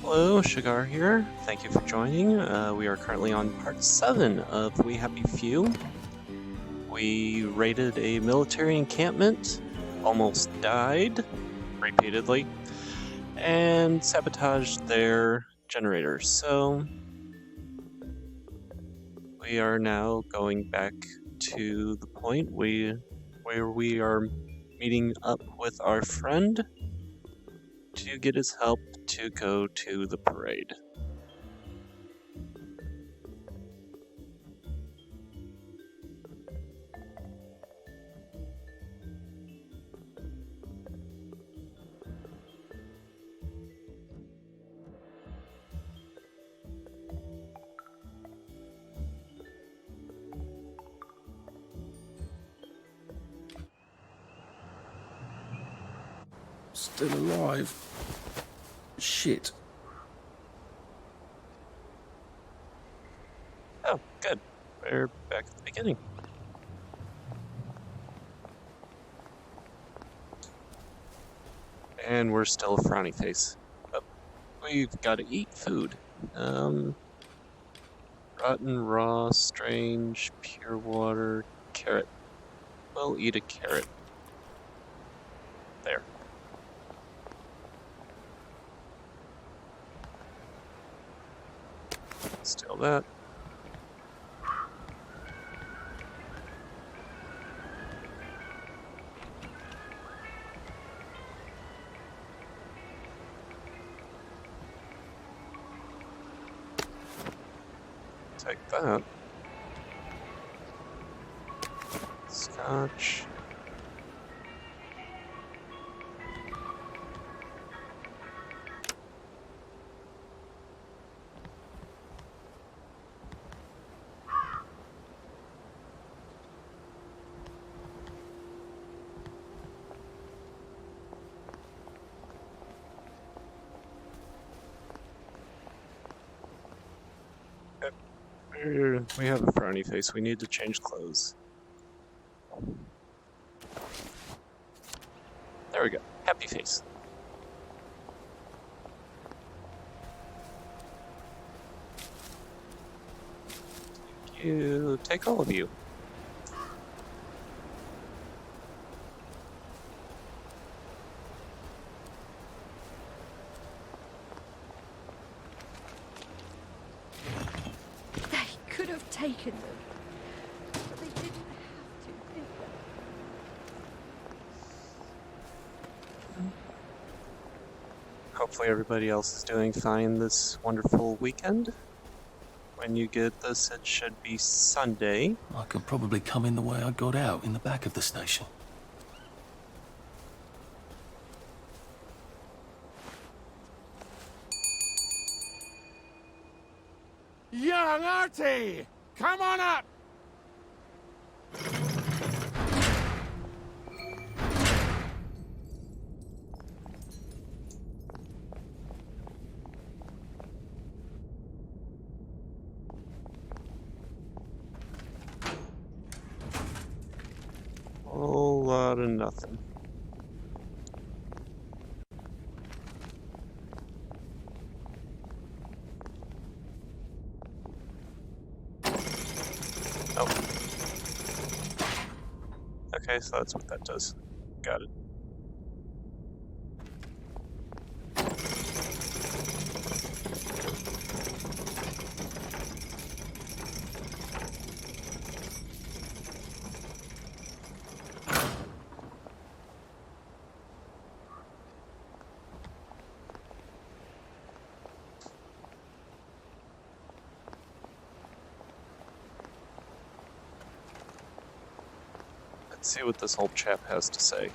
Hello, Shigar here. Thank you for joining. We are currently on part 7 of We Happy Few. We raided a military encampment, almost died repeatedly, and sabotaged their generators. So, we are now going back to the point where we are meeting up with our friend to get his help to go to the parade. Still alive. Shit. Oh, good. We're back at the beginning. And we're still a frowny face. But we've got to eat food. Rotten, raw, strange, pure water, carrot. We'll eat a carrot. There. Steal that. Take that. Scotch. We have a frowny face. We need to change clothes. There we go. Happy face. Thank you. Take all of you. They could have taken them, but they didn't have to, did they? Hopefully everybody else is doing fine this wonderful weekend. When you get this, it should be Sunday. I could probably come in the way I got out, in the back of the station. Young Artie! Come on up! Whole lot of nothing. Oh. Okay, so that's what that does. Got it. Let's see what this old chap has to say.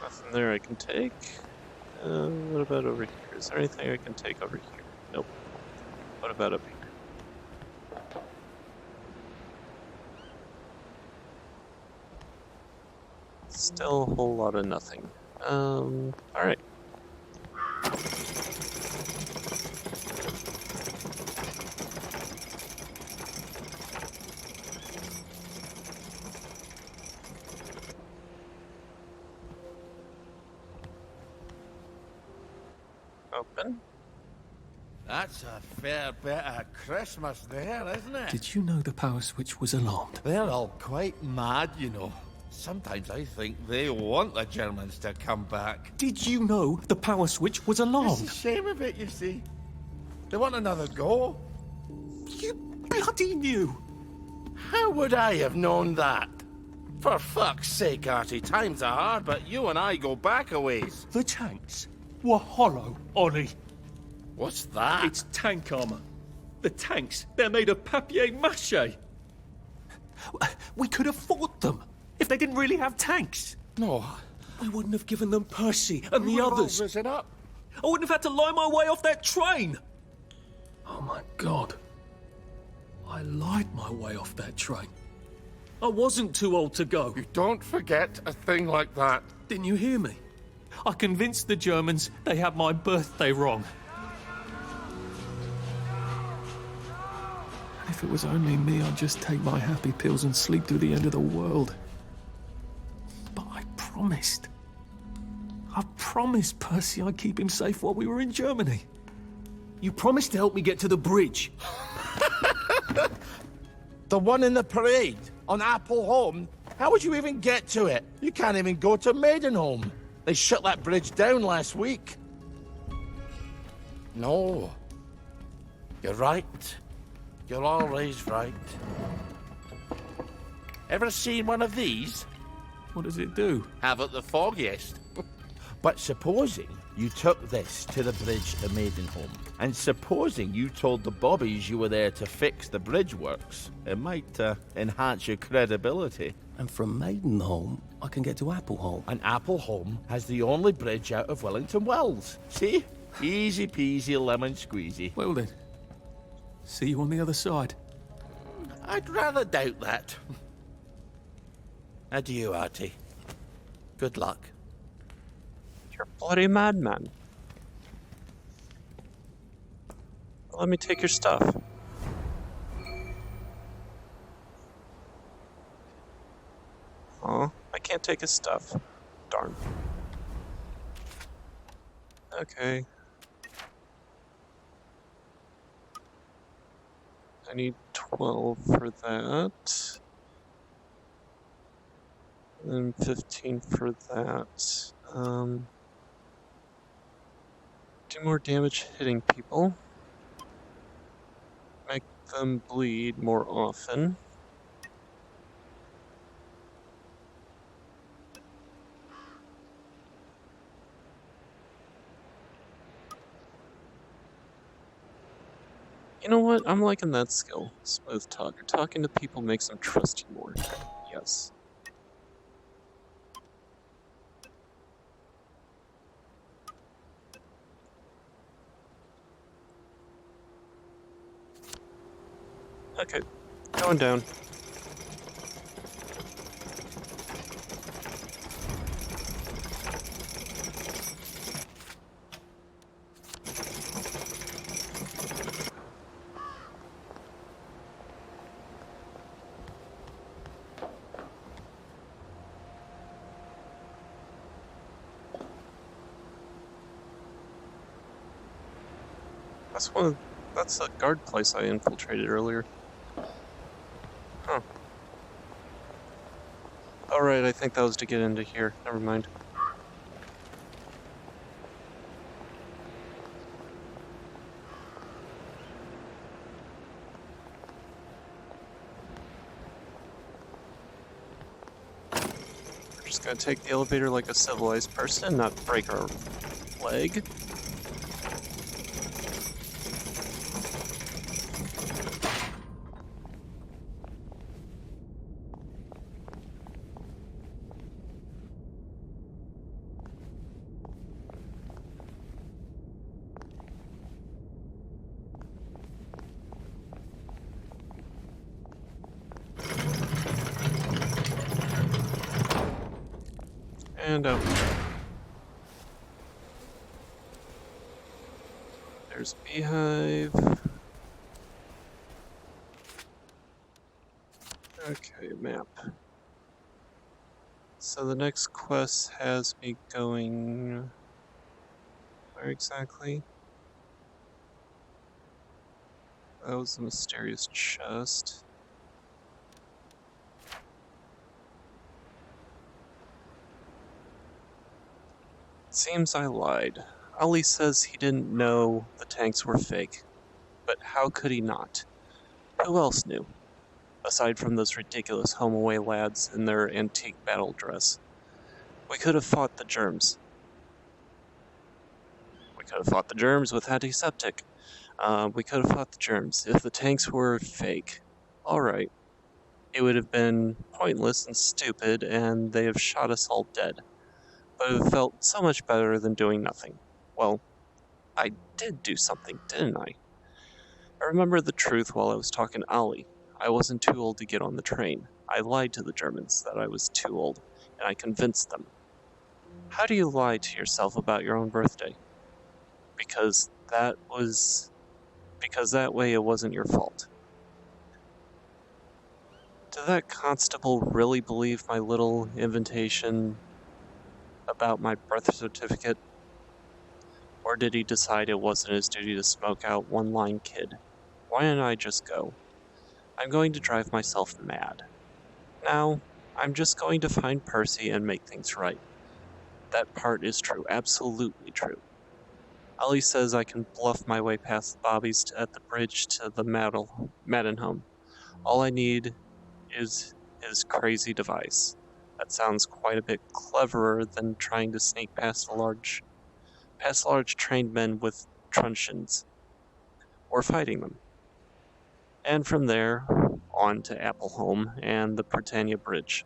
Nothing there I can take. What about over here? Is there anything I can take over here? Nope. What about up here? Still a whole lot of nothing. Alright. Open. That's a fair bit of Christmas there, isn't it? Did you know the power switch was alarmed? They're all quite mad, you know. Sometimes I think they want the Germans to come back. Did you know the power switch was It's alarmed? a shame of it, you see. They want another go. You bloody knew! How would I have known that? For fuck's sake, Artie, times are hard, but you and I go back a ways. The tanks were hollow, Ollie. What's that? It's tank armor. The tanks, they're made of papier-mâché. We could have fought them if they didn't really have tanks. No. We wouldn't have given them Percy and the We're all others. risen up. I wouldn't have had to lie my way off that train. Oh my God. I lied my way off that train. I wasn't too old to go. You don't forget a thing like that. Didn't you hear me? I convinced the Germans they had my birthday wrong. And if it was only me, I'd just take my happy pills and sleep through the end of the world. But I promised. I promised Percy I'd keep him safe while we were in Germany. You promised to help me get to the bridge. The one in the parade on Appleholme? How would you even get to it? You can't even go to Maidenholm. They shut that bridge down last week. No. You're right. You're always right. Ever seen one of these? What does it do? Haven't the foggiest. But supposing you took this to the bridge to Maidenholm, and supposing you told the bobbies you were there to fix the bridge works, it might enhance your credibility. And from Maidenholm, I can get to Appleholme. And Appleholme has the only bridge out of Wellington Wells. See? Easy peasy lemon squeezy. Well then, see you on the other side. I'd rather doubt that. Adieu, Artie. Good luck. You're a bloody madman. Let me take your stuff. Oh, I can't take his stuff. Darn. Okay. I need 12 for that. And 15 for that. Do more damage hitting people. Make them bleed more often. You know what? I'm liking that skill. Smooth talker. Talking to people makes them trust you more. Yes. Okay. Going down. That's the guard place I infiltrated earlier. Huh. Alright, I think that was to get into here. Never mind. We're just gonna take the elevator like a civilized person, not break our leg. And out. There's Beehive. Okay, map. So the next quest has me going... where exactly? That was the mysterious chest. Seems I lied. Ali says he didn't know the tanks were fake. But how could he not? Who else knew? Aside from those ridiculous home-away lads in their antique battle dress. We could have fought the germs. We could have fought the germs with antiseptic. We could have fought the germs if the tanks were fake. Alright. It would have been pointless and stupid, and they have shot us all dead. But it felt so much better than doing nothing. Well, I did do something, didn't I? I remember the truth while I was talking to Ali. I wasn't too old to get on the train. I lied to the Germans that I was too old, and I convinced them. How do you lie to yourself about your own birthday? Because that way it wasn't your fault. Did that constable really believe my little invitation about my birth certificate? Or did he decide it wasn't his duty to smoke out one-line kid? Why didn't I just go? I'm going to drive myself mad. Now, I'm just going to find Percy and make things right. That part is true, absolutely true. Ali says I can bluff my way past the bobbies at the bridge to the Madden home. All I need is his crazy device. That sounds quite a bit cleverer than trying to sneak past large trained men with truncheons, or fighting them. And from there, on to Appleholm and the Britannia Bridge.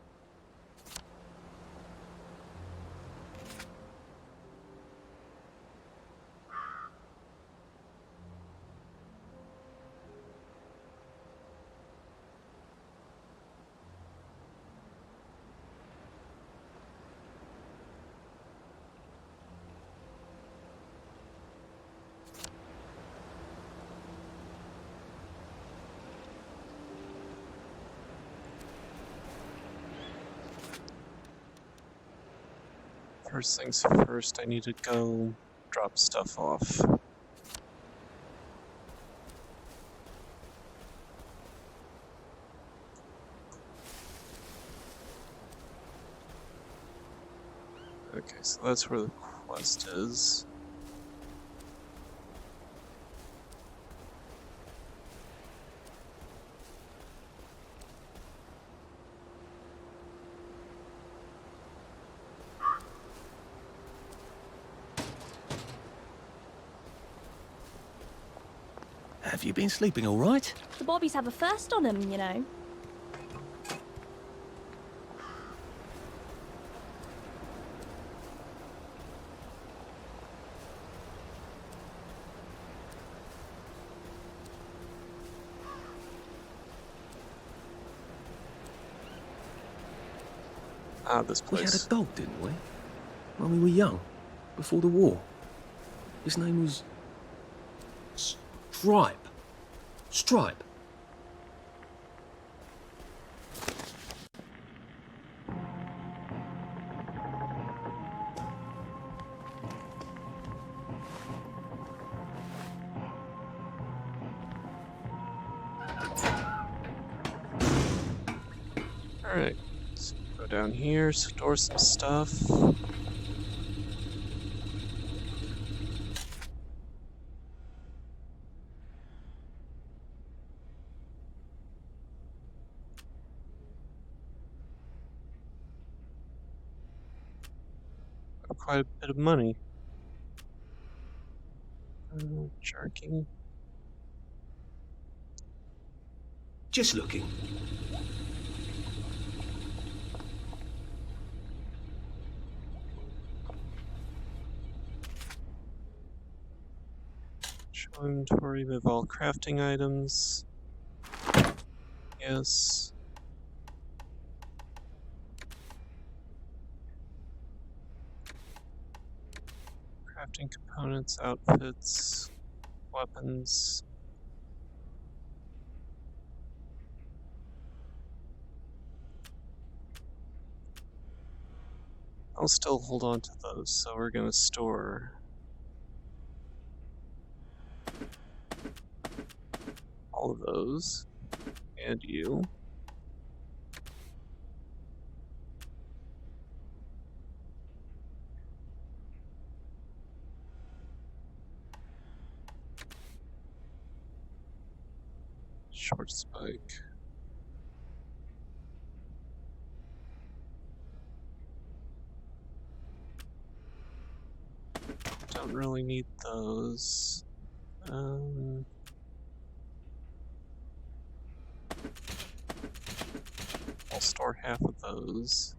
First things first, I need to go drop stuff off. Okay, so that's where the quest is. Have you been sleeping all right? The bobbies have a first on them, you know. Ah, this We had place. a dog, didn't we? When we were young, before the war. His name was... Stripe. Stripe. Alright, let's go down here, store some stuff. Quite a bit of money. Jerking. Just looking. Show inventory, move all crafting items. Yes. Crafting components, outfits, weapons. I'll still hold on to those, so we're gonna store all of those, and you. Short spike. Don't really need those. I'll store half of those.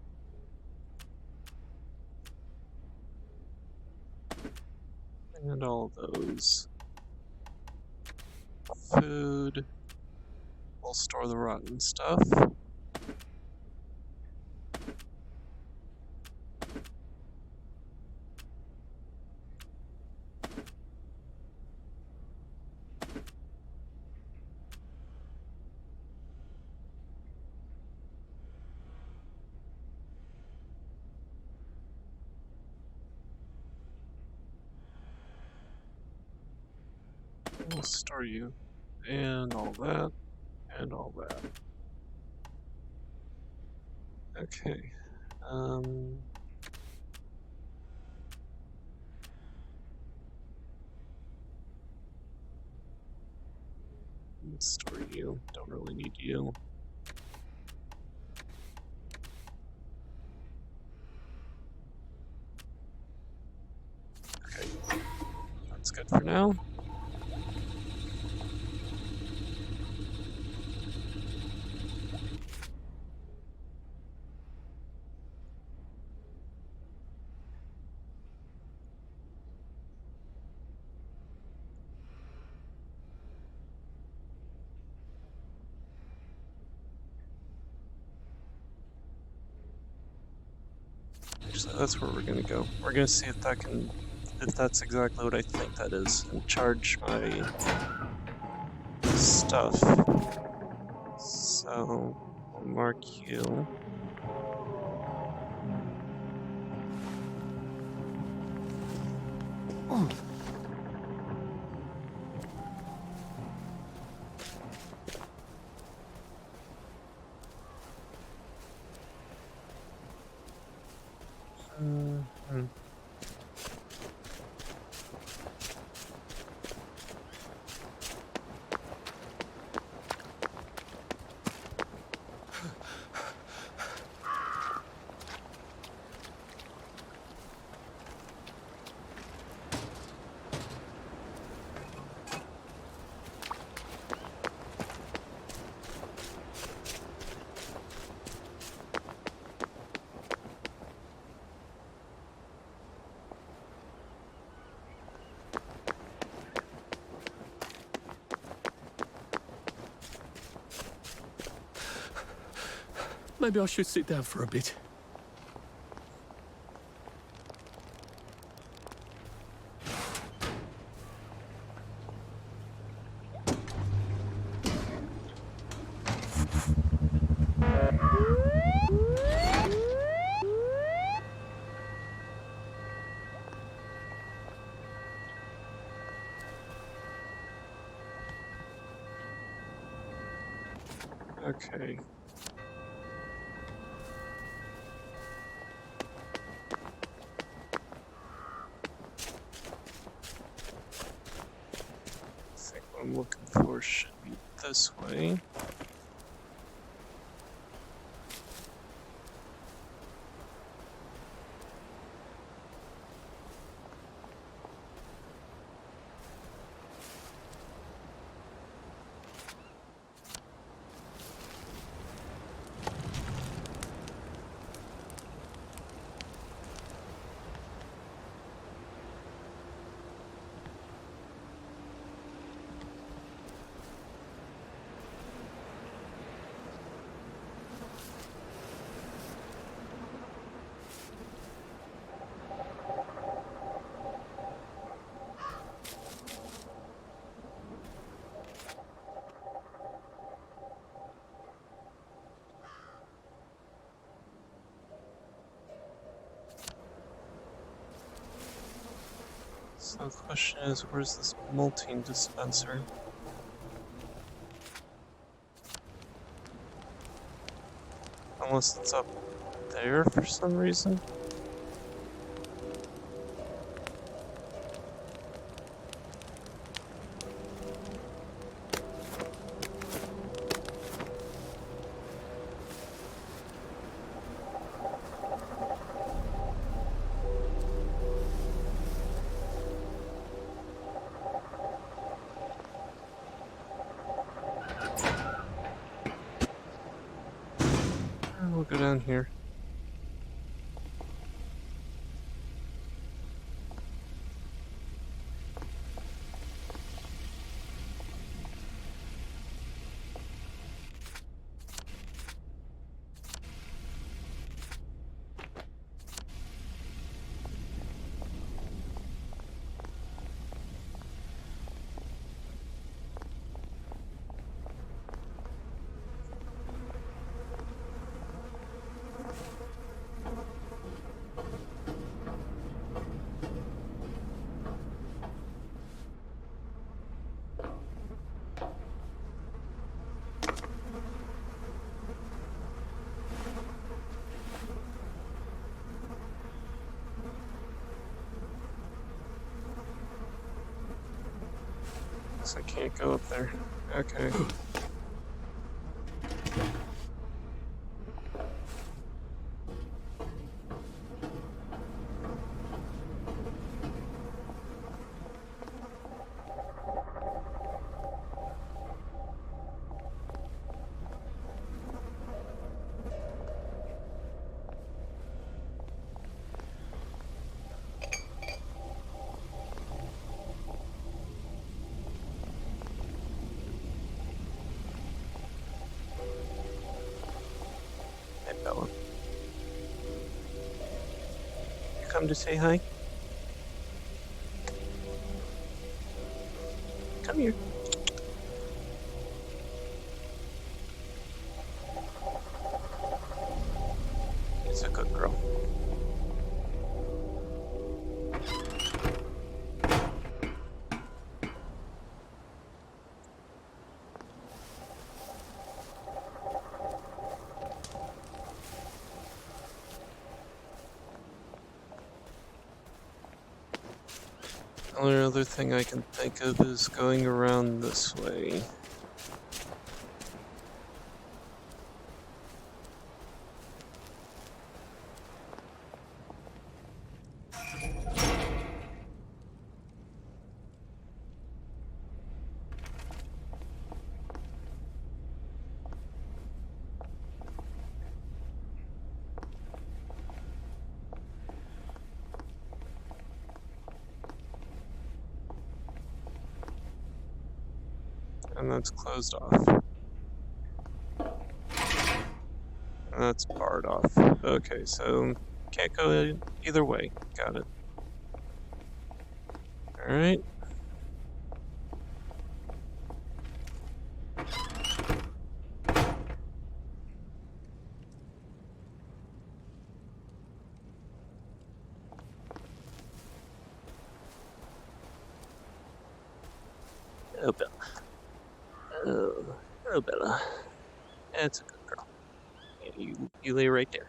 And all of those. Food. We'll store the rotten stuff. We'll store you. And all that. And all that. Okay. Let's store you. Don't really need you. Okay. That's good for now. Actually, that's where we're gonna go. We're gonna see if that's exactly what I think that is, and charge my stuff. So, I'll mark you. Mhm. Maybe I should sit down for a bit. Okay. I think what I'm looking for should be this way. So the question is, where's this malting dispenser? Unless it's up there for some reason. We'll go down here. Guess I can't go up there. Okay. Hey, Bella. You come to say hi? Come here. It's a good girl. The only other thing I can think of is going around this way. And that's closed off. And that's barred off. Okay, so can't go either way. Got it. Alright. Oh, Bella. Oh, Bella. That's a good girl. Yeah, you lay right there.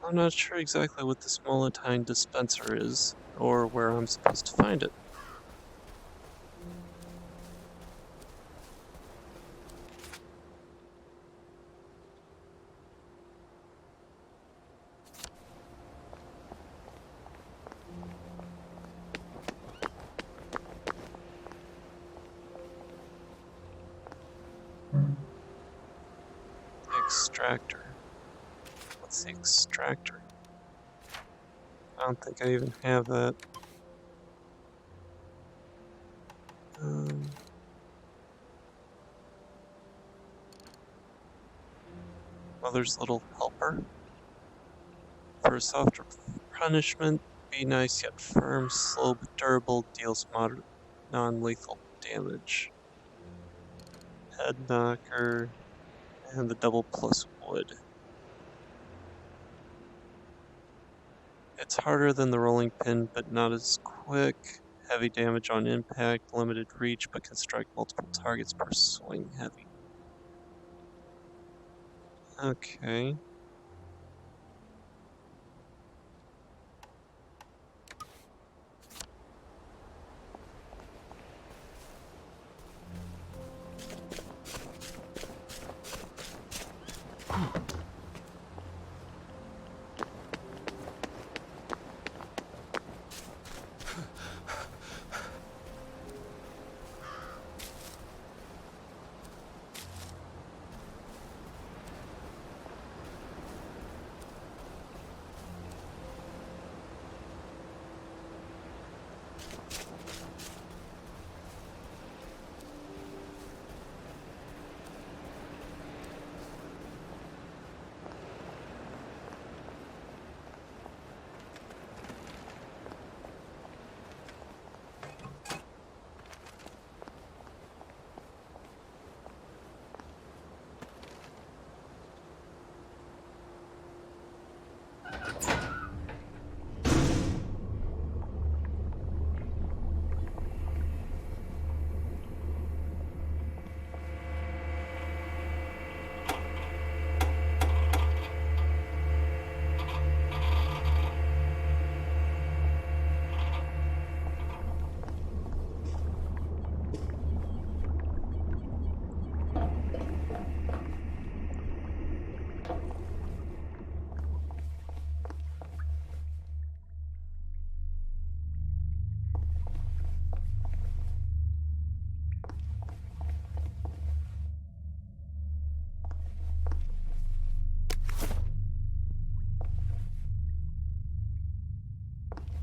I'm not sure exactly what this Molotine dispenser is, or where I'm supposed to find it. Extractor. What's the extractor? I don't think I even have that. Mother's little helper. For a softer punishment, be nice yet firm, slow but durable, deals moderate non-lethal damage. Head knocker, and the double plus wood. It's harder than the rolling pin, but not as quick. Heavy damage on impact, limited reach, but can strike multiple targets per swing heavy. Okay.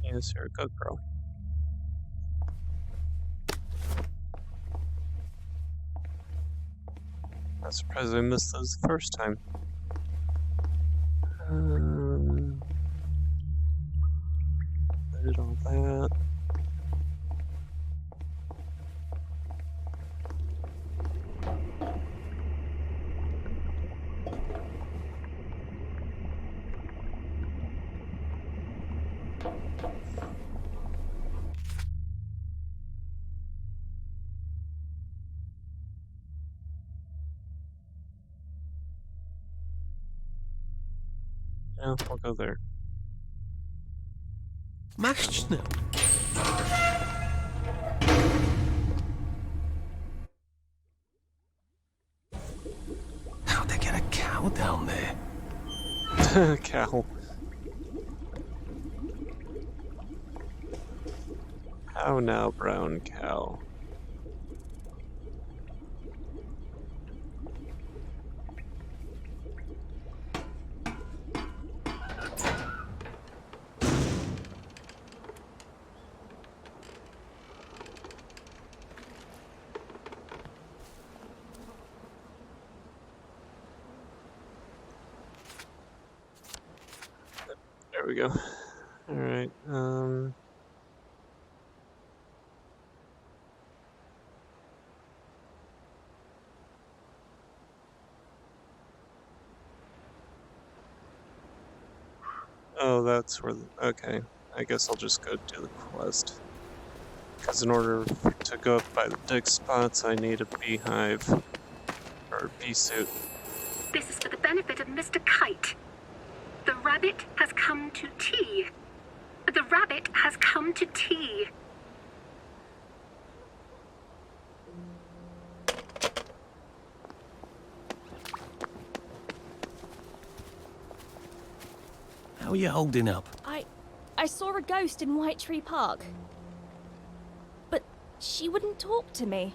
Yes, you're a good girl. I'm surprised I missed those the first time. I did all that. Yeah, we'll go there. Mashed schnell. How'd they get a cow down there? Cow. How now, brown cow? There we go. Alright, oh, that's where okay. I guess I'll just go do the quest. Because in order to go up by the dig spots, I need a beehive. Or bee suit. This is for the benefit of Mr. Kite. The rabbit has come to tea. The rabbit has come to tea. How are you holding up? I saw a ghost in White Tree Park. But she wouldn't talk to me.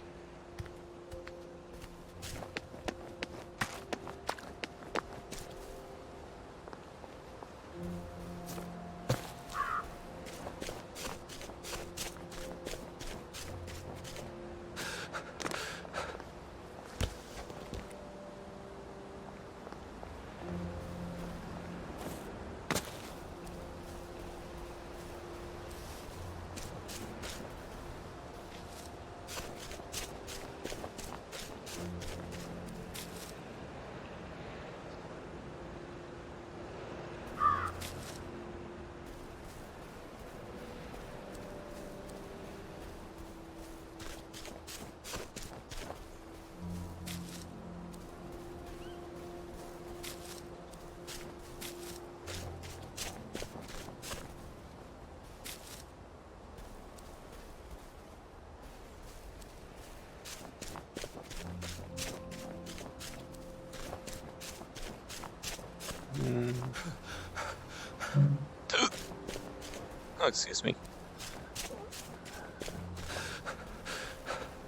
Oh, excuse me.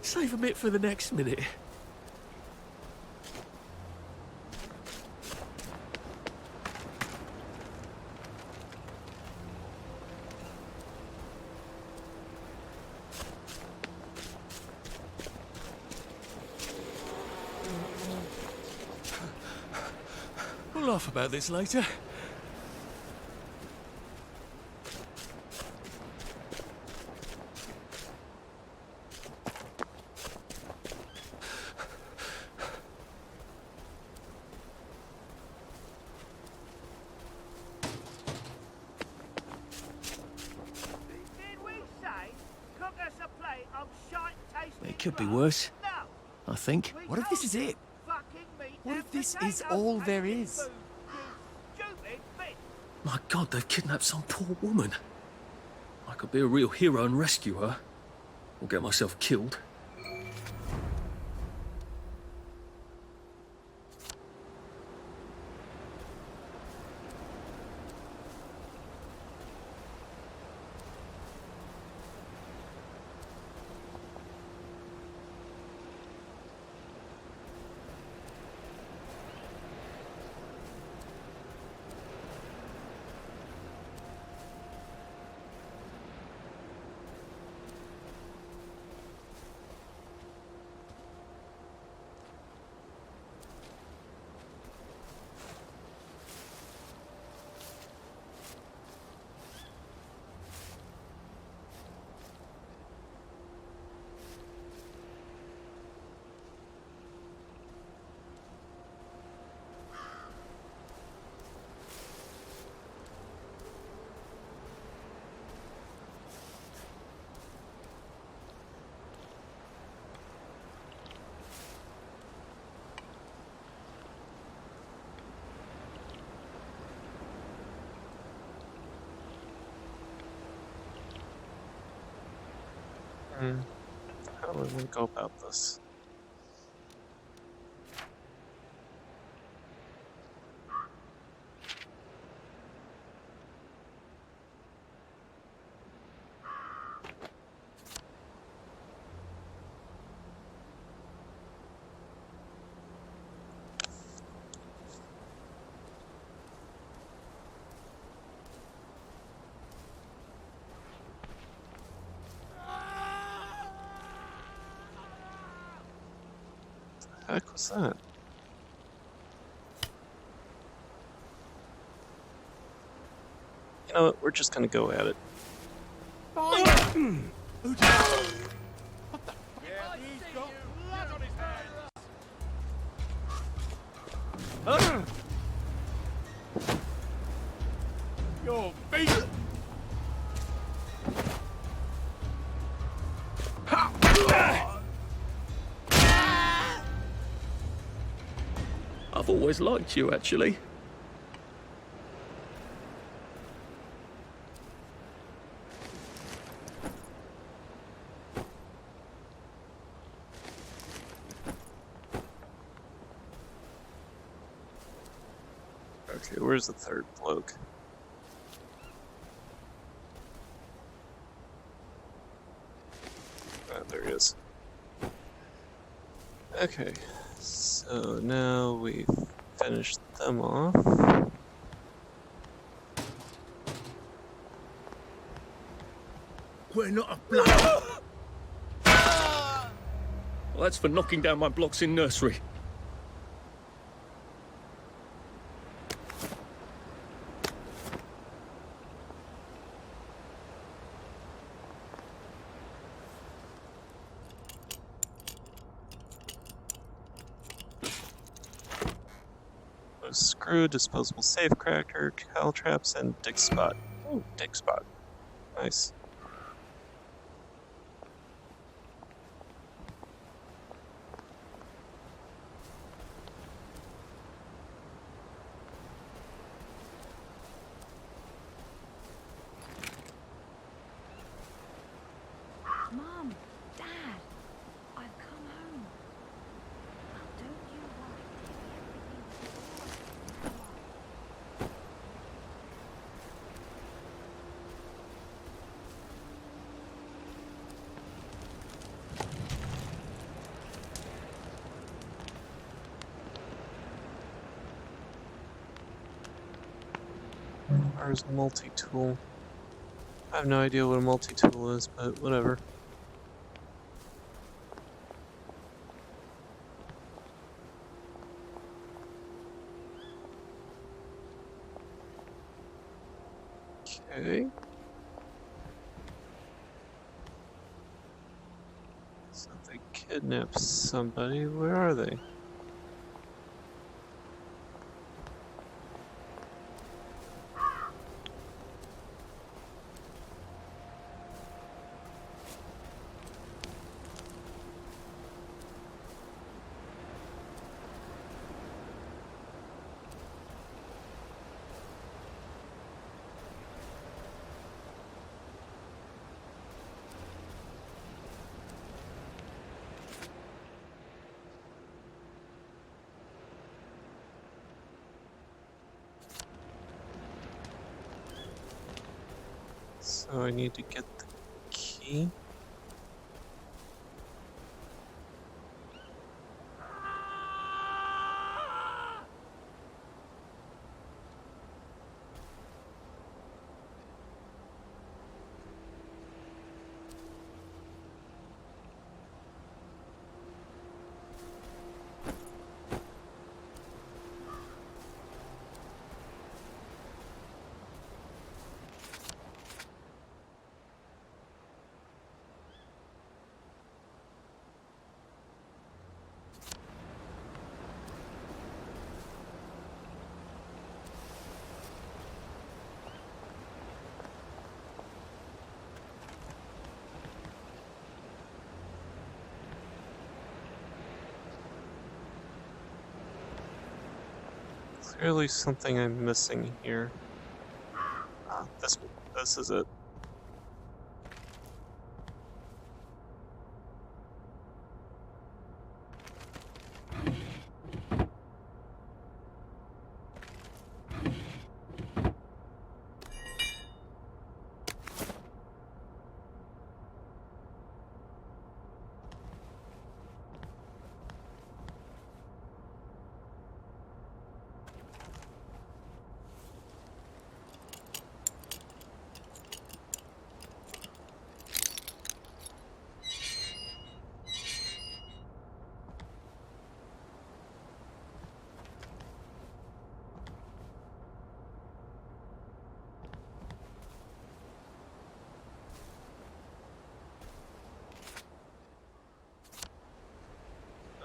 Save a bit for the next minute. We'll laugh about this later. It could be worse, I think. What if this is it? What if this is all there is? My God, they've kidnapped some poor woman. I could be a real hero and rescue her, or get myself killed. How would we go about this? The heck was that? You know what? We're just gonna go at it. You're beat! I've always liked you, actually. Okay, where's the third bloke? Ah, there he is. Okay, so now we've finished them off. We're not a blood. Well, that's for knocking down my blocks in nursery. Screw, disposable safecracker, cowl traps, and dig spot. Ooh, dig spot. Nice. Mom, Dad, I've come home. Now don't you worry. Ours multi-tool. I have no idea what a multi-tool is, but whatever. Okay. So they kidnapped somebody. Where are they? So I need to get the key. Clearly something I'm missing here. Ah, this is it.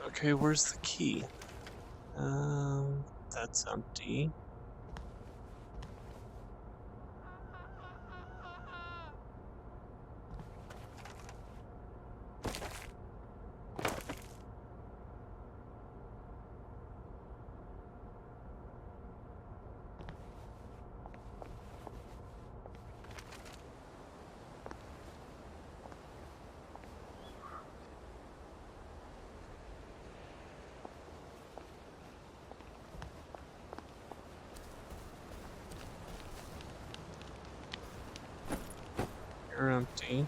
Okay, where's the key? That's empty. You're empty.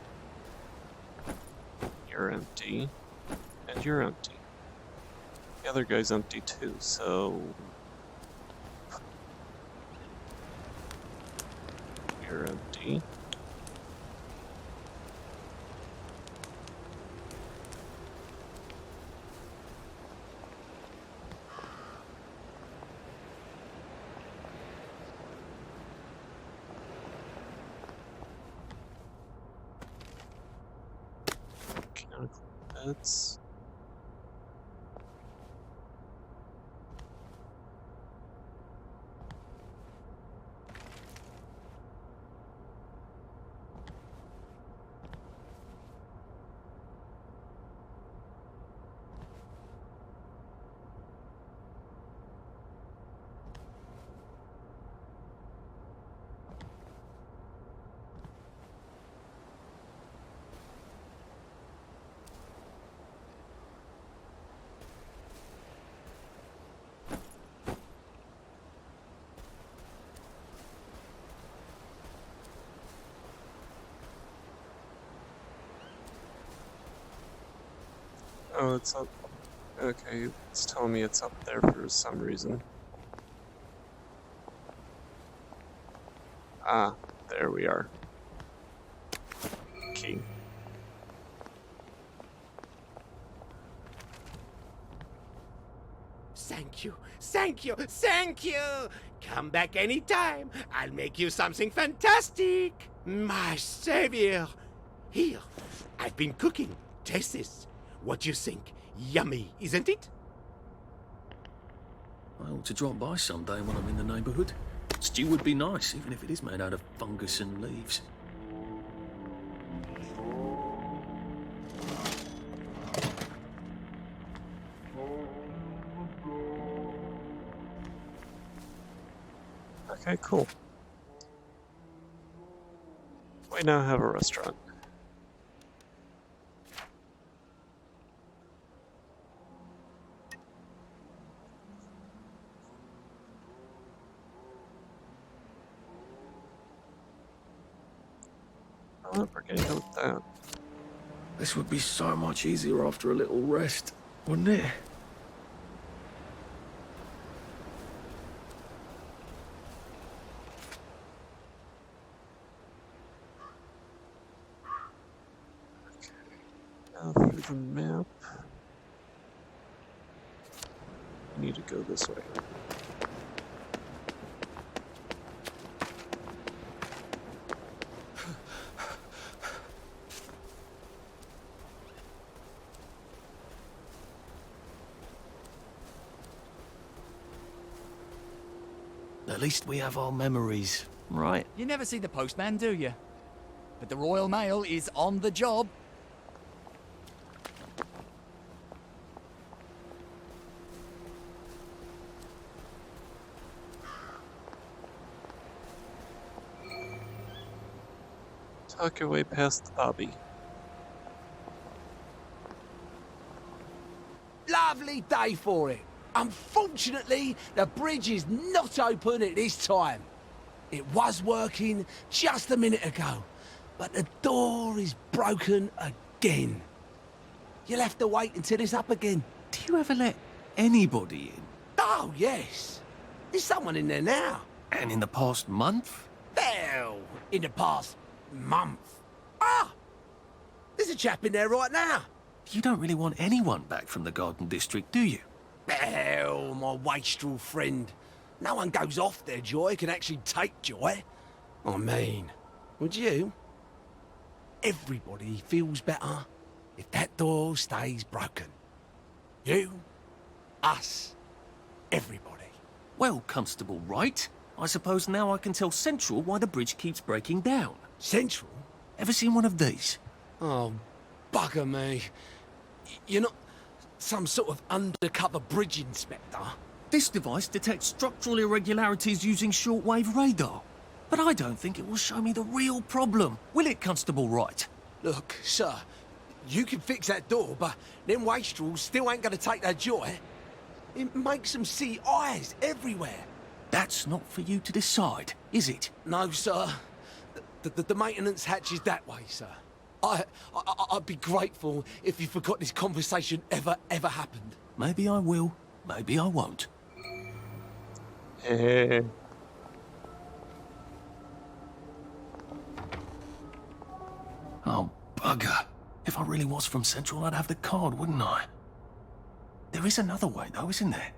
You're empty. And you're empty. The other guy's empty too, so... You're empty. Mechanical beds. Oh, it's up. Okay, it's telling me it's up there for some reason. Ah, there we are. Key. Thank you, thank you, thank you! Come back anytime. I'll make you something fantastic. My savior. Here, I've been cooking. Taste this. What do you think? Yummy, isn't it? I ought to drop by someday when I'm in the neighbourhood. Stew would be nice, even if it is made out of fungus and leaves. Okay, cool. We now have a restaurant. Oh, we're gonna go with that. This would be so much easier after a little rest, wouldn't it? Now through the map. We need to go this way. At least we have our memories, right? You never see the postman, do you? But the Royal Mail is on the job. Talk your way past the Bobby. Lovely day for it. Unfortunately, the bridge is not open at this time. It was working just a minute ago, but the door is broken again. You'll have to wait until it's up again. Do you ever let anybody in? Oh, yes. There's someone in there now. And in the past month? Well, in the past month. Ah! There's a chap in there right now. You don't really want anyone back from the Garden District, do you? Well, my wastrel friend. No one goes off their joy can actually take joy. I mean, would you? Everybody feels better if that door stays broken. You, us, everybody. Well, Constable Wright, I suppose now I can tell Central why the bridge keeps breaking down. Central? Ever seen one of these? Oh, bugger me. You're not some sort of undercover bridge inspector? This device detects structural irregularities using shortwave radar. But I don't think it will show me the real problem. Will it, Constable Wright? Look, sir, you can fix that door, but them wastrels still ain't gonna take their joy. It makes them see eyes everywhere. That's not for you to decide, is it? No, sir. The maintenance hatch is that way, sir. I'd be grateful if you forgot this conversation ever happened. Maybe I will, maybe I won't. Eh. Oh, bugger. If I really was from Central, I'd have the card, wouldn't I? There is another way, though, isn't there?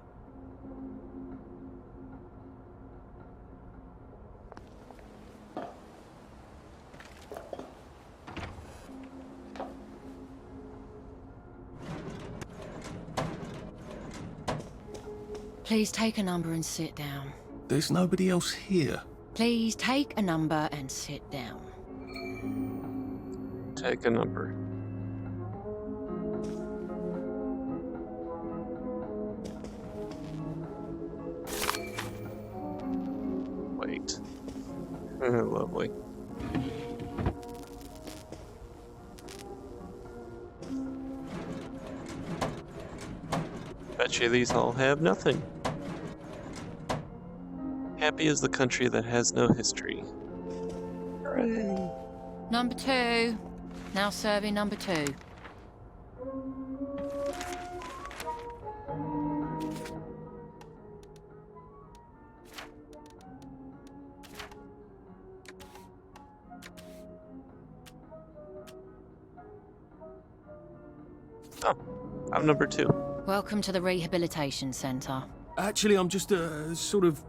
Please take a number and sit down. There's nobody else here. Please take a number and sit down. Take a number. Wait. Lovely. Bet you these all have nothing. Happy is the country that has no history. Hooray! Number 2. Now serving number 2. Oh, I'm number 2. Welcome to the rehabilitation centre. Actually, I'm just a sort of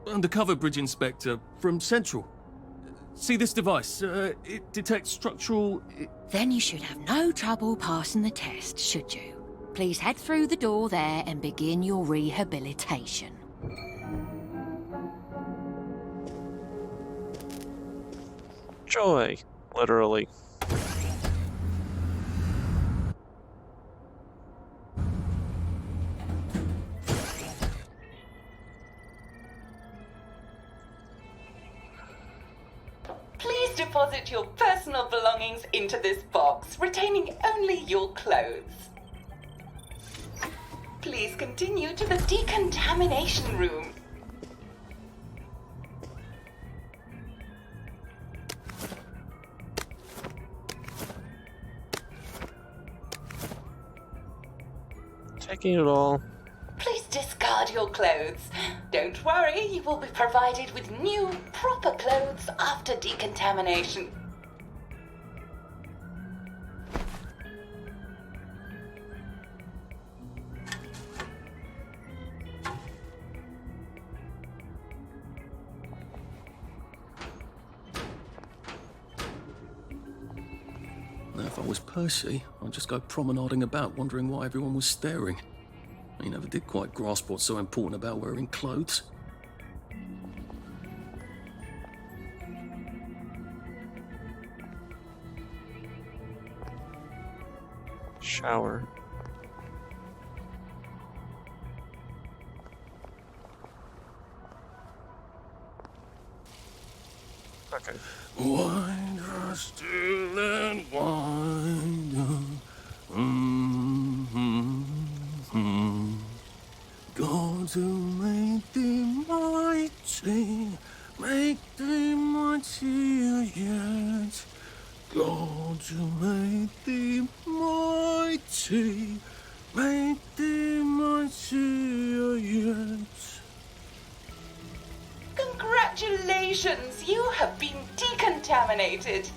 undercover bridge inspector from Central. See this device? It detects structural... Then you should have no trouble passing the test, should you? Please head through the door there and begin your rehabilitation. Joy, literally. Please deposit your personal belongings into this box, retaining only your clothes. Please continue to the decontamination room. Taking it all. Please discard your clothes. Don't worry, you will be provided with new, proper clothes after decontamination. Now, if I was Percy, I'd just go promenading about, wondering why everyone was staring. He never did quite grasp what's so important about wearing clothes. Shower. Okay. Wind us still and wind. God to make thee mighty, make thee mightier yet. God to make thee mighty, make thee mightier yet. Congratulations, you have been decontaminated.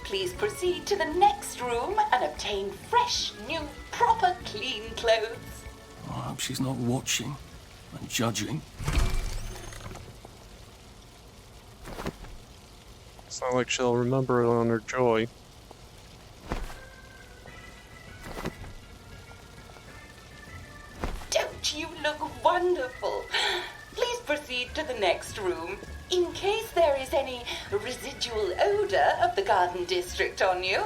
Please proceed to the next room and obtain fresh, new, proper, clean clothes. I hope she's not watching and judging. It's not like she'll remember it on her joy. Don't you look wonderful? Please proceed to the next room. In case there is any residual odor of the garden district on you,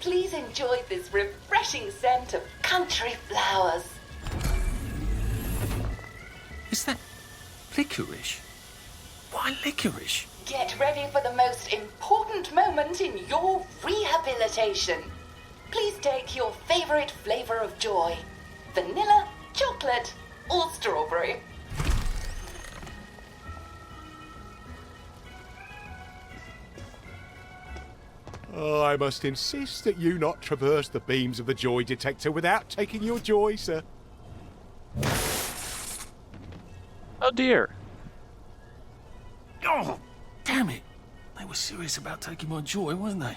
please enjoy this refreshing scent of country flowers. Is that licorice? Why licorice? Get ready for the most important moment in your rehabilitation. Please take your favorite flavor of joy: vanilla, chocolate, or strawberry. Oh, I must insist that you not traverse the beams of the joy detector without taking your joy, sir. Oh dear. Oh, damn it. They were serious about taking my joy, weren't they?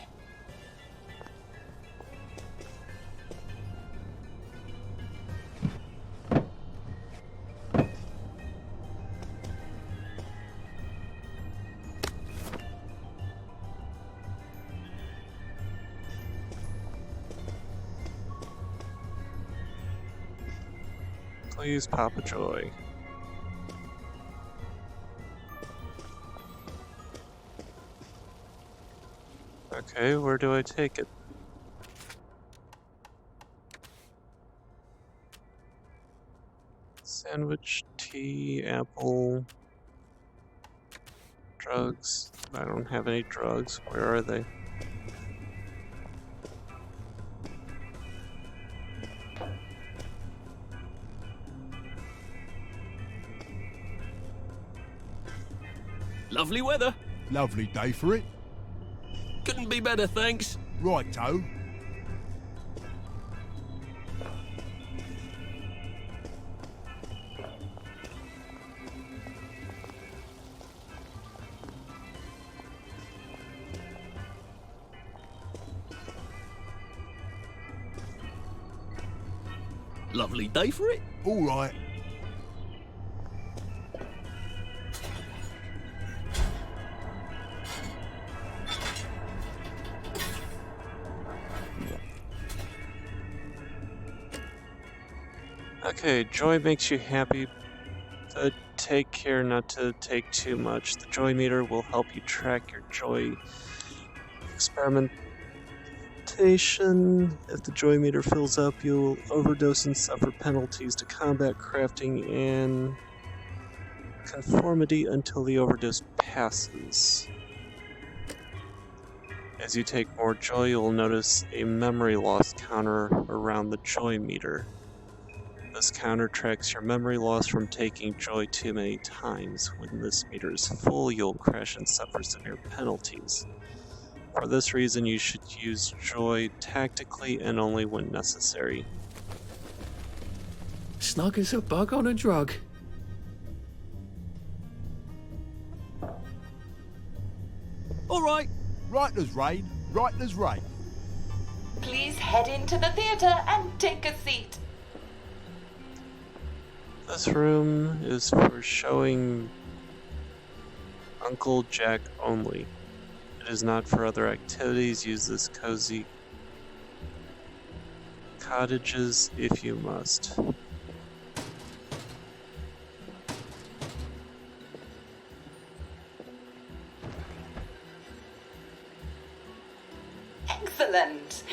Please, Papa Joy. Okay, where do I take it? Sandwich, tea, apple, drugs. I don't have any drugs. Where are they? Lovely weather. Lovely day for it. Couldn't be better, thanks. Righto. Lovely day for it. All right. Okay, joy makes you happy, but take care not to take too much. The joy meter will help you track your joy experimentation. If the joy meter fills up, you'll overdose and suffer penalties to combat, crafting, and conformity until the overdose passes. As you take more joy, you'll notice a memory loss counter around the joy meter. This counter tracks your memory loss from taking joy too many times. When this meter is full, you'll crash and suffer severe penalties. For this reason, you should use joy tactically and only when necessary. Snug as a bug on a drug. All right. Right as rain, right as rain. Please head into the theatre and take a seat. This room is for showing Uncle Jack only. It is not for other activities. Use this cozy cottages if you must. Excellent.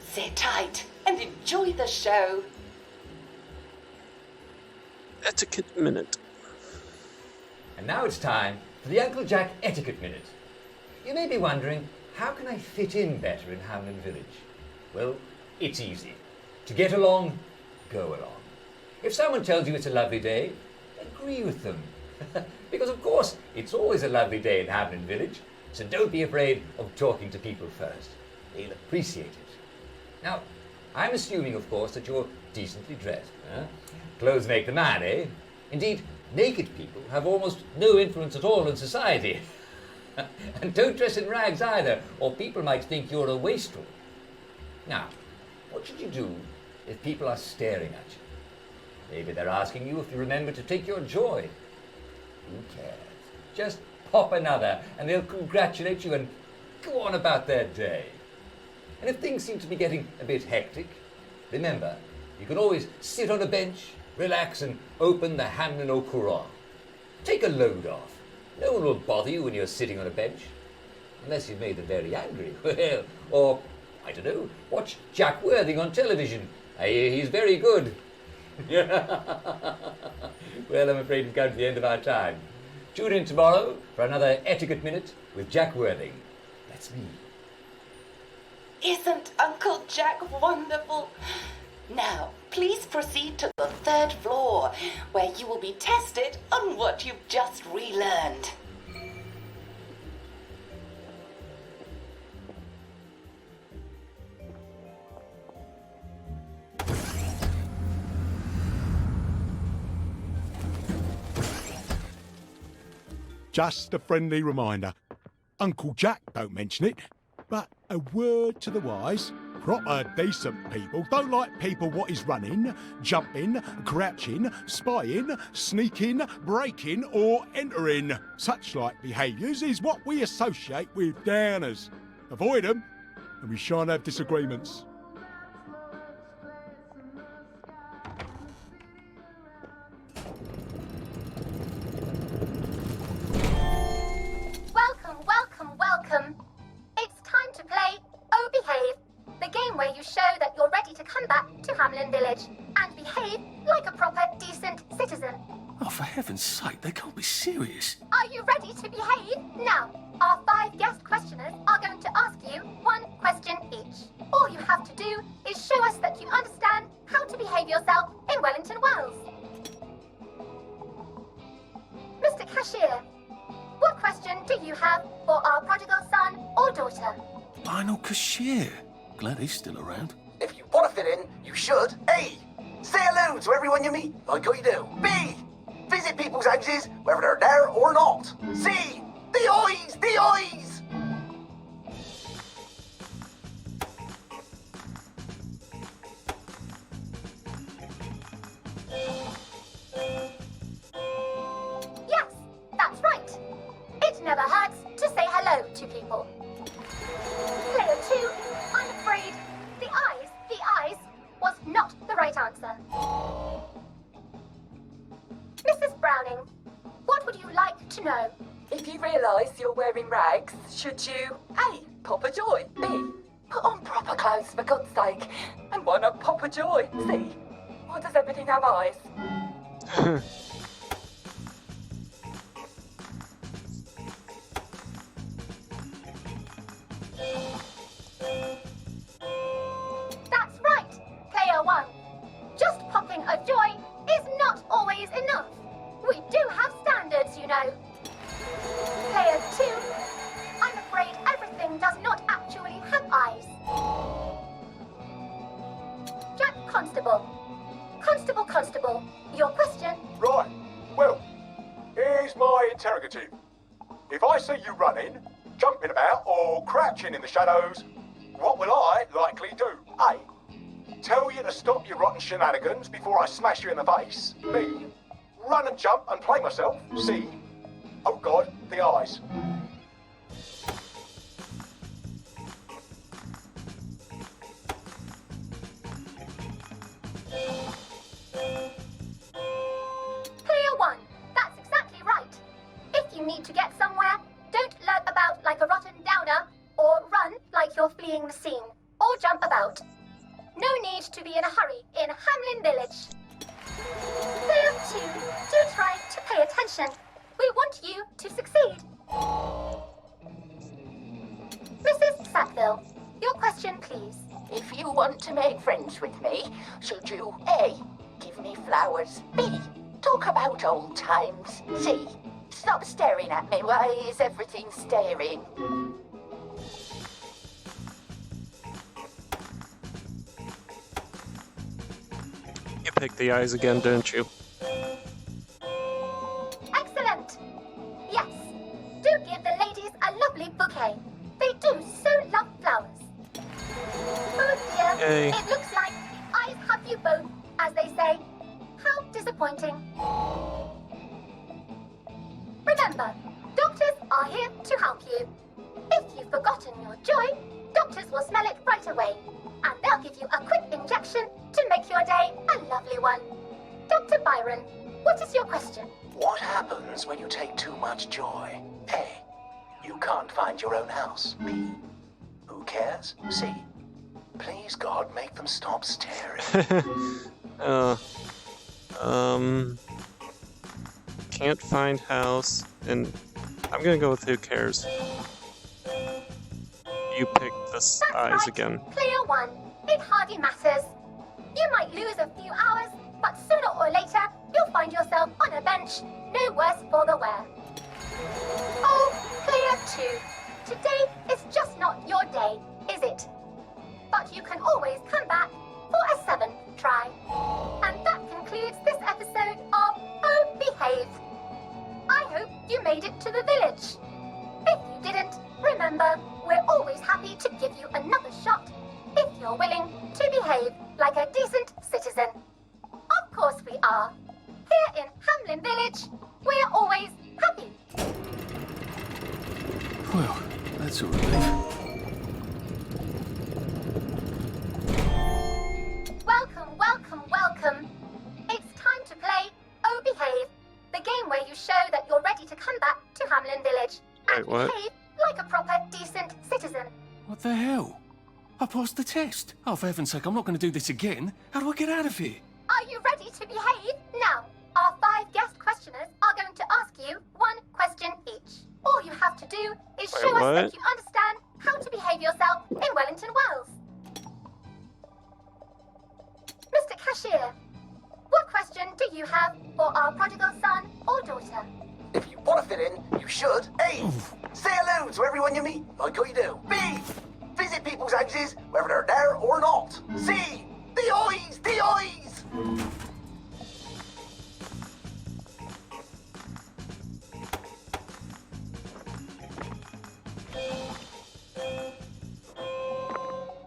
Sit tight and enjoy the show. Etiquette minute. And now it's time for the Uncle Jack Etiquette Minute. You may be wondering, how can I fit in better in Hamlin Village? Well, it's easy. To get along, go along. If someone tells you it's a lovely day, agree with them. Because of course, it's always a lovely day in Hamlin Village, so don't be afraid of talking to people first. They'll appreciate it. Now, I'm assuming, of course, that you're decently dressed. Huh? Clothes make the man, eh? Indeed, naked people have almost no influence at all in society. And don't dress in rags either, or people might think you're a wastrel. Now, what should you do if people are staring at you? Maybe they're asking you if you remember to take your joy. Who cares? Just pop another, and they'll congratulate you and go on about their day. And if things seem to be getting a bit hectic, remember, you can always sit on a bench, relax, and open the Hamlin au Courant. Take a load off. No one will bother you when you're sitting on a bench. Unless you've made them very angry. Well, or, I don't know, watch Jack Worthing on television. I hear he's very good. Well, I'm afraid we've come to the end of our time. Tune in tomorrow for another Etiquette Minute with Jack Worthing. That's me. Isn't Uncle Jack wonderful? Now, please proceed to the 3rd floor, where you will be tested on what you've just relearned. Just a friendly reminder. Uncle Jack don't mention it, but a word to the wise. Proper decent people don't like people what is running, jumping, crouching, spying, sneaking, breaking or entering. Such like behaviours is what we associate with downers. Avoid them and we shan't have disagreements. Welcome, welcome, welcome. It's time to play Oh Behave, the game where you show that you're ready to come back to Hamlin Village and behave like a proper, decent citizen. Oh, for heaven's sake, they can't be serious. Are you ready to behave? Now, our 5 guest questioners are going to ask you 1 question each. All you have to do is show us that you understand how to behave yourself in Wellington Wells. Mr. Cashier, what question do you have for our prodigal son or daughter? Lionel Cashier. Glad he's still around. If you want to fit in, you should A. Say hello to everyone you meet, like how you do. B. Visit people's houses, whether they're there or not. C. The eyes! The eyes! If you realise you're wearing rags, should you A. Pop a joy, B. Put on proper clothes for God's sake, and why not pop a joy, C. Why does everything have eyes? That's right, player 1. Just popping a joy is not always enough. We do have standards, you know. Player 2, I'm afraid everything does not actually have eyes. Jack Constable. Constable, your question? Right. Well, here's my interrogative. If I see you running, jumping about, or crouching in the shadows, what will I likely do? A. Tell you to stop your rotten shenanigans before I smash you in the face. B. Run and jump and play myself. C. Oh God, the eyes. Player 1, that's exactly right. If you need to get somewhere, don't lurk about like a rotten downer, or run like you're fleeing the scene, or jump about. No need to be in a hurry in Hamlin Village. Player 2, do try to pay attention. We want you to succeed. Mrs. Sackville, your question, please. If you want to make friends with me, should you A. Give me flowers, B. Talk about old times, C. Stop staring at me, why is everything staring? You picked the eyes again, didn't you? Excellent. Yes, do give the ladies a lovely bouquet. They do so love flowers. Oh dear, Yay. It looks like eyes have you both, as they say. How disappointing. Remember, doctors are here to help you. If you've forgotten your joy, doctors will smell it right away, and they'll give you a quick injection to make your day a lovely one. Dr. Byron, what is your question? What happens when you take too much joy? A. You can't find your own house. B. Who cares? C. Please, God, make them stop staring. Can't find house, and I'm gonna go with who cares. You picked the That's eyes right, again. Player 1, it hardly matters. You might lose a few hours, but sooner or later, you'll find yourself on a bench, no worse for the wear. Oh, Player 2, today is just not your day, is it? But you can always come back for a 7th try. And that concludes this episode of Oh Behave. I hope you made it to the village. If you didn't, remember, we're always happy to give you another shot if you're willing to behave like a decent citizen. Of course we are. Here in Hamlin Village, we're always happy. Well, that's a relief. Welcome. It's time to play Oh Behave, the game where you show that you're ready to come back to Hamlin Village and Wait, what? behave like a proper, decent citizen. What the hell? I passed the test. Oh, for heaven's sake, I'm not going to do this again. How do I get out of here? Are you ready to behave? Now, our 5 guest questioners are going to ask you 1 question each. All you have to do is show us that you understand how to behave yourself in Wellington Wells. Mr. Cashier, what question do you have for our prodigal son or daughter? If you want to fit in, you should. A. Say hello to everyone you meet, like how you do. B. Visit people's houses, whether they're there or not. C. The eyes! The eyes!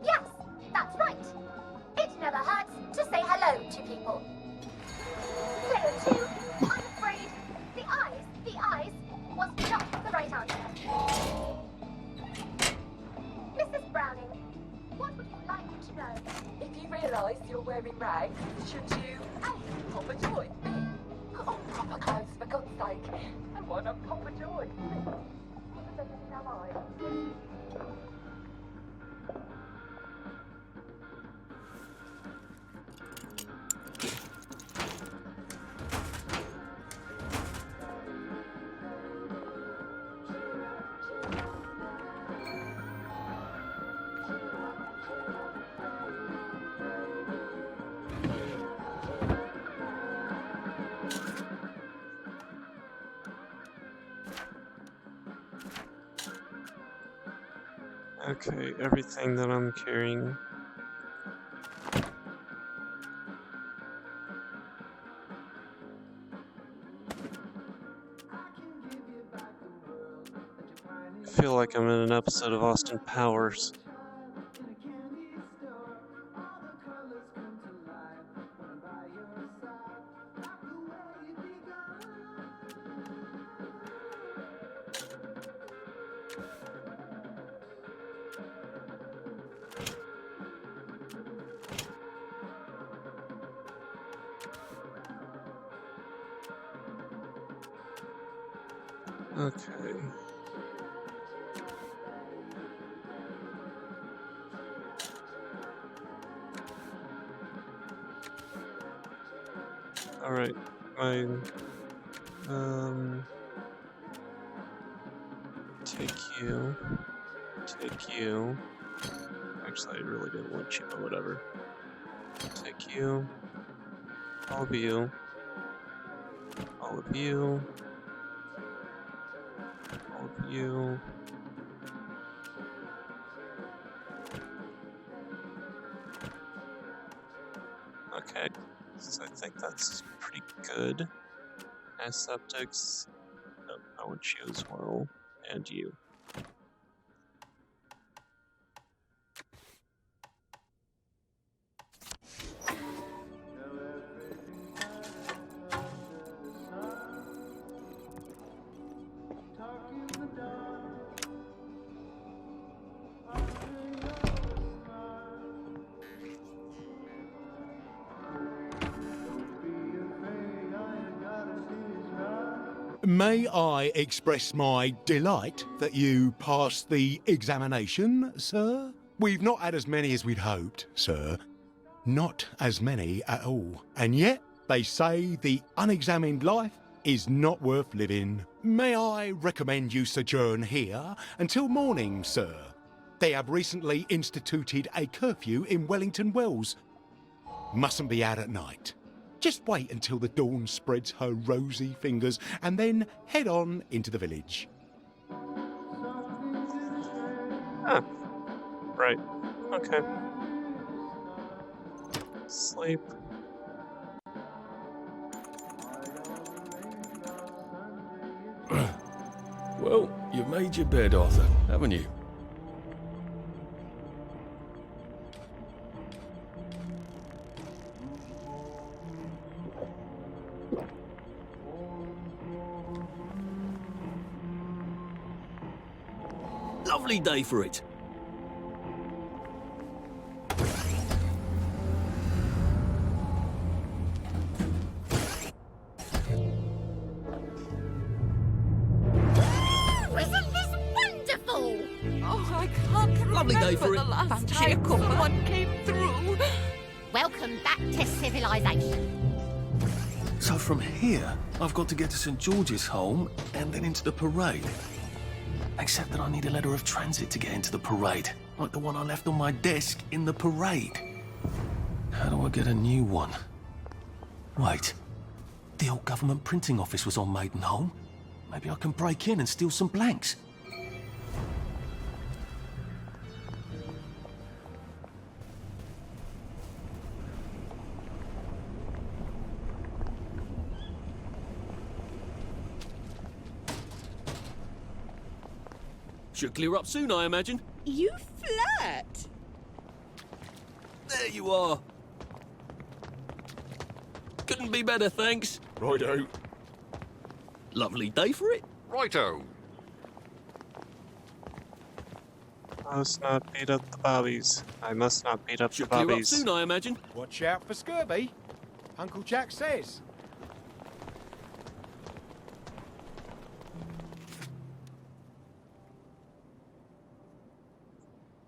Yes, that's right. It never hurts to say hello to people. Player 2, I'm afraid the eyes was not the right answer. Mrs. Browning, what would you like to know? If you realise you're wearing rags, should you A. Pop a joy, B. Put on proper clothes for God's sake, and why not pop a joy, C. Okay, everything that I'm carrying. I feel like I'm in an episode of Austin Powers. Okay. Alright, take you. Actually, I really didn't want you, but whatever. Take you, all of you, all of you, all of you. Okay, so I think that's pretty good. Aseptics, no, I want you as well, and you. May I express my delight that you passed the examination, sir? We've not had as many as we'd hoped, sir. Not as many at all. And yet, they say the unexamined life is not worth living. May I recommend you sojourn here until morning, sir? They have recently instituted a curfew in Wellington Wells. Mustn't be out at night. Just wait until the dawn spreads her rosy fingers and then head on into the village. Ah, right. Okay. Sleep. Well, you've made your bed, Arthur, haven't you? Lovely day for it. Isn't this wonderful? Oh, I can't Lovely day remember for the it. last time someone came through. Welcome back to civilization. So from here, I've got to get to St. George's Home and then into the parade. Except that I need a letter of transit to get into the parade, like the one I left on my desk in the parade. How do I get a new one? Wait, the old government printing office was on Maidenholm. Maybe I can break in and steal some blanks. Should clear up soon, I imagine. You flirt. There you are. Couldn't be better, thanks. Righto. Lovely day for it. Righto. I must not beat up the bobbies. I must not beat up Should the clear up bobbies. soon, I imagine. Watch out for scurvy. Uncle Jack says.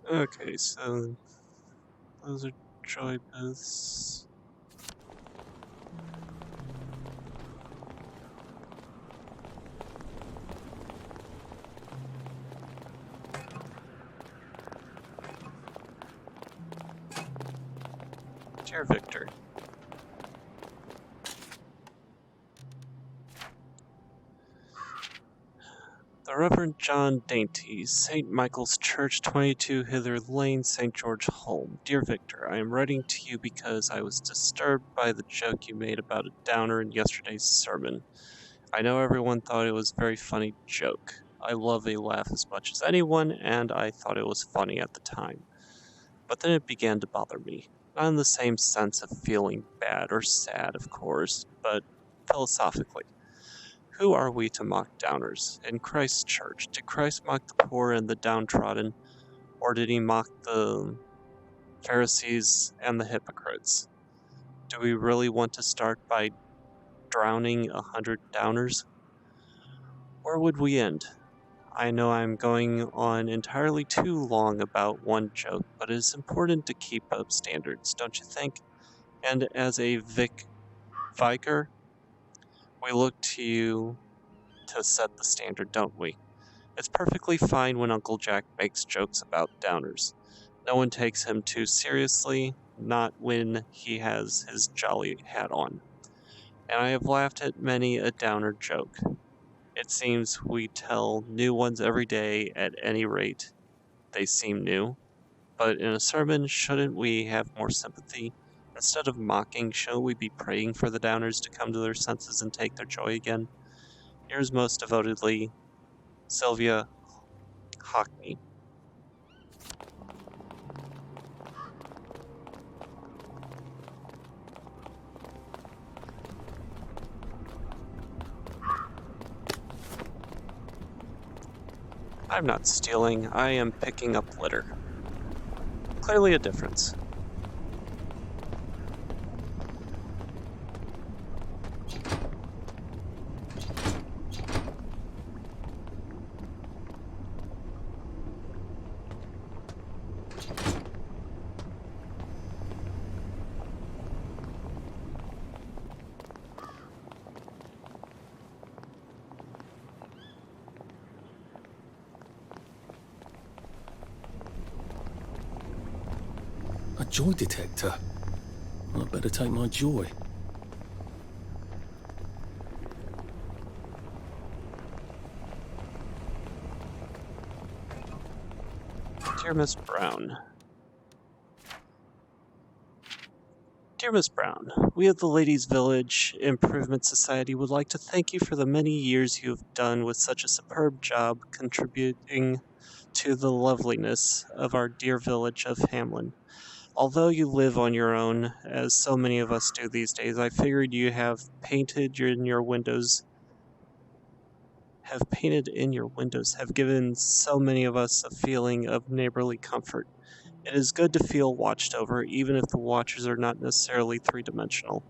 Okay, so those are joy booths. Dear Victor. The Reverend John Dainty, St. Michael's Church, 22 Hither Lane, St. George Holme. Dear Victor, I am writing to you because I was disturbed by the joke you made about a downer in yesterday's sermon. I know everyone thought it was a very funny joke. I love a laugh as much as anyone, and I thought it was funny at the time. But then it began to bother me. Not in the same sense of feeling bad or sad, of course, but philosophically. Who are we to mock downers? In Christ's church, did Christ mock the poor and the downtrodden, or did he mock the Pharisees and the hypocrites? Do we really want to start by drowning 100 downers? Where would we end? I know I'm going on entirely too long about one joke, but it is important to keep up standards, don't you think? And as a vicar, we look to you to set the standard, don't we? It's perfectly fine when Uncle Jack makes jokes about downers. No one takes him too seriously, not when he has his jolly hat on. And I have laughed at many a downer joke. It seems we tell new ones every day. At any rate, they seem new. But in a sermon, shouldn't we have more sympathy? Instead of mocking, shouldn't we be praying for the downers to come to their senses and take their joy again? Yours most devotedly, Sylvia Hockney. I'm not stealing, I am picking up litter. Clearly a difference. A joy detector. I'd better take my joy. Dear Miss Brown. Dear Miss Brown, we of the Ladies' Village Improvement Society would like to thank you for the many years you have done with such a superb job contributing to the loveliness of our dear village of Hamlin. Although you live on your own, as so many of us do these days, I figured you have painted in your windows, have given so many of us a feeling of neighborly comfort. It is good to feel watched over, even if the watchers are not necessarily three-dimensional.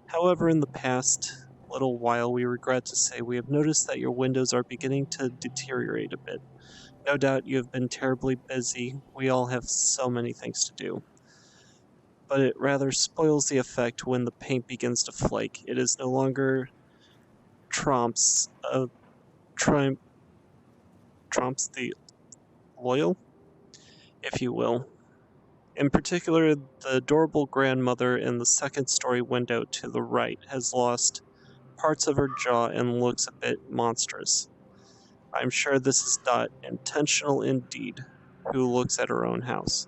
However, in the past little while, we regret to say we have noticed that your windows are beginning to deteriorate a bit. No doubt you have been terribly busy. We all have so many things to do. But it rather spoils the effect when the paint begins to flake. It is no longer trumps the loyal, if you will. In particular, the adorable grandmother in the second-story window to the right has lost parts of her jaw and looks a bit monstrous. I'm sure this is not intentional indeed, who looks at her own house.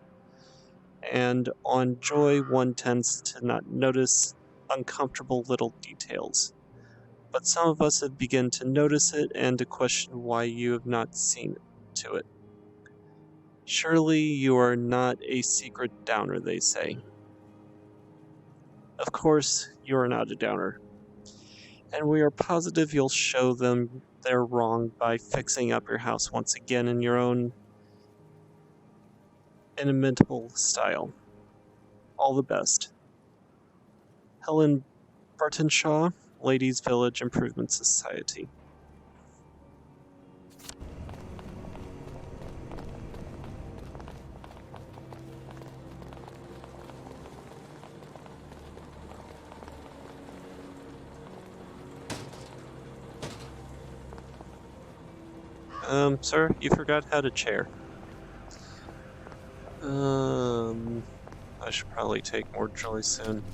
And on joy, one tends to not notice uncomfortable little details. But some of us have begun to notice it and to question why you have not seen to it. Surely you are not a secret downer, they say. Of course, you are not a downer. And we are positive you'll show them they're wrong by fixing up your house once again in your own inimitable style. All the best. Helen Burtonshaw, Ladies' Village Improvement Society. Sir, you forgot how to chair. I should probably take more joy soon.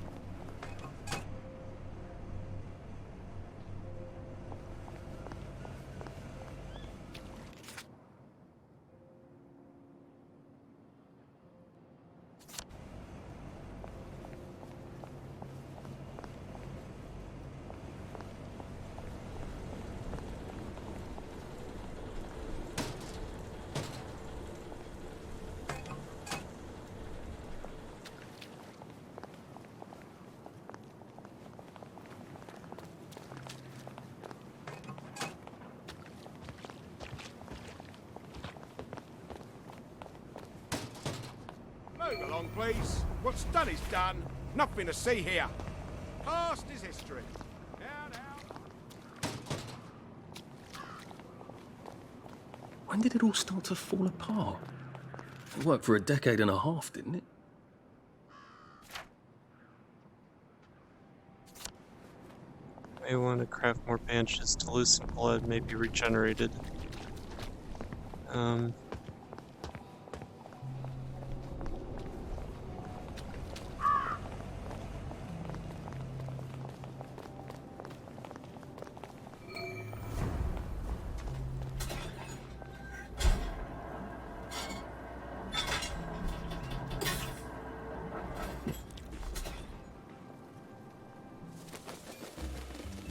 Move along, please. What's done is done. Nothing to see here. Past is history. Now, now. When did it all start to fall apart? It worked for a decade and a half, didn't it? May want to craft more bandages to loosen blood, may be regenerated.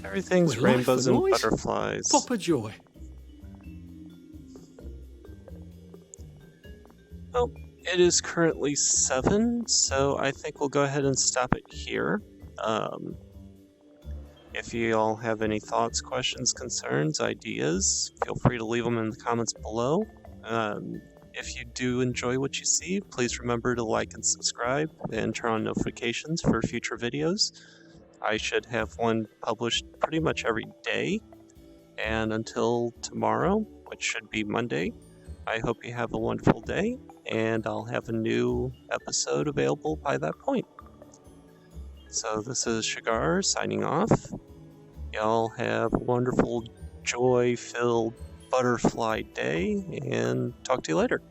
Everything's We're life rainbows and and noise. butterflies. Proper joy. Well, it is currently 7, so I think we'll go ahead and stop it here. If you all have any thoughts, questions, concerns, ideas, feel free to leave them in the comments below. If you do enjoy what you see, please remember to like and subscribe and turn on notifications for future videos. I should have one published pretty much every day. And until tomorrow, which should be Monday, I hope you have a wonderful day, and I'll have a new episode available by that point. So this is Shigar signing off. Y'all have a wonderful, joy-filled butterfly day, and talk to you later.